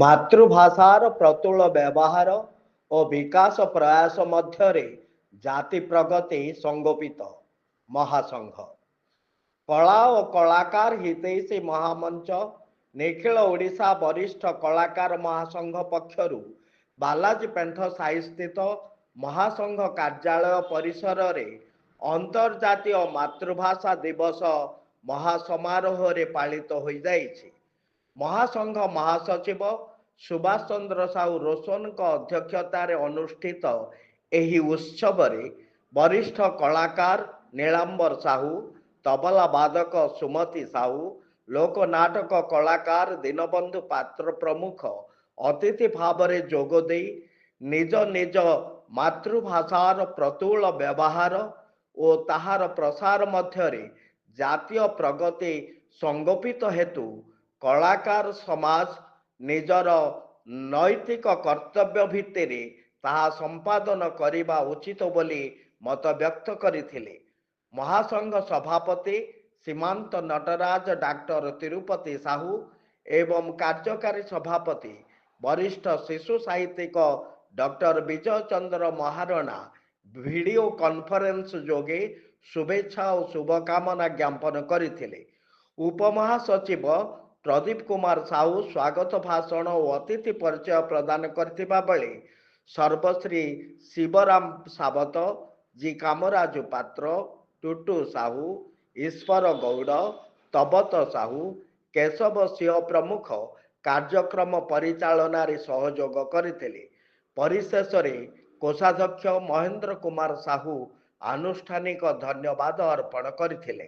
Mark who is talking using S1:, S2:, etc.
S1: ମାତୃଭାଷାର ପ୍ରତୁଳ ବ୍ୟବହାର ଓ ବିକାଶ ପ୍ରୟାସ ମଧ୍ୟରେ ଜାତି ପ୍ରଗତି ସଂଗୋପିତ। ମହାସଂଘ କଳା ଓ କଳାକାର ହିତୈଷୀ ମହାମଞ୍ଚ ନିଖିଳ ଓଡ଼ିଶା ବରିଷ୍ଠ କଳାକାର ମହାସଂଘ ପକ୍ଷରୁ ବାଲାଜୀ ପେଣ୍ଠ ସାହିସ୍ଥିତ ମହାସଂଘ କାର୍ଯ୍ୟାଳୟ ପରିସରରେ ଅନ୍ତର୍ଜାତୀୟ ମାତୃଭାଷା ଦିବସ ମହାସମାରୋହରେ ପାଳିତ ହୋଇଯାଇଛି। ମହାସଂଘ ମହାସଚିବ ସୁଭାଷ ଚନ୍ଦ୍ର ସାହୁ ରୋଶନଙ୍କ ଅଧ୍ୟକ୍ଷତାରେ ଅନୁଷ୍ଠିତ ଏହି ଉତ୍ସବରେ ବରିଷ୍ଠ କଳାକାର ନୀଳାମ୍ବର ସାହୁ, ତବଲା ବାଦକ ସୁମତି ସାହୁ, ଲୋକନାଟକ କଳାକାର ଦୀନବନ୍ଧୁ ପାତ୍ର ପ୍ରମୁଖ ଅତିଥି ଭାବରେ ଯୋଗଦେଇ ନିଜ ନିଜ ମାତୃଭାଷାର ପ୍ରତୁଳ ବ୍ୟବହାର ଓ ତାହାର ପ୍ରସାର ମଧ୍ୟରେ ଜାତୀୟ ପ୍ରଗତି ସଂଗୋପିତ ହେତୁ କଳାକାର ସମାଜ ନିଜର ନୈତିକ କର୍ତ୍ତବ୍ୟ ଭିତ୍ତିରେ ତାହା ସମ୍ପାଦନ କରିବା ଉଚିତ ବୋଲି ମତବ୍ୟକ୍ତ କରିଥିଲେ। ମହାସଂଘ ସଭାପତି ସୀମାନ୍ତ ନଟରାଜ ଡାକ୍ତର ତିରୁପତି ସାହୁ ଏବଂ କାର୍ଯ୍ୟକାରୀ ସଭାପତି ବରିଷ୍ଠ ଶିଶୁ ସାହିତ୍ୟିକ ଡକ୍ଟର ବିଜୟ ଚନ୍ଦ୍ର ମହାରଣା ଭିଡ଼ିଓ କନଫରେନ୍ସ ଯୋଗେ ଶୁଭେଚ୍ଛା ଓ ଶୁଭକାମନା ଜ୍ଞାପନ କରିଥିଲେ। ଉପମହାସଚିବ ପ୍ରଦୀପ କୁମାର ସାହୁ ସ୍ୱାଗତ ଭାଷଣ ଓ ଅତିଥି ପରିଚୟ ପ୍ରଦାନ କରିଥିବା ବେଳେ ସର୍ବଶ୍ରୀ ଶିବରାମ ସାବତ, ଜି କାମରାଜୁ ପାତ୍ର, ଟୁଟୁ ସାହୁ, ଈଶ୍ୱର ଗୌଡ଼, ତବତ ସାହୁ, କେଶବ ସିଂହ ପ୍ରମୁଖ କାର୍ଯ୍ୟକ୍ରମ ପରିଚାଳନାରେ ସହଯୋଗ କରିଥିଲେ। ପରିଶେଷରେ କୋଷାଧ୍ୟକ୍ଷ ମହେନ୍ଦ୍ର କୁମାର ସାହୁ ଆନୁଷ୍ଠାନିକ ଧନ୍ୟବାଦ ଅର୍ପଣ କରିଥିଲେ।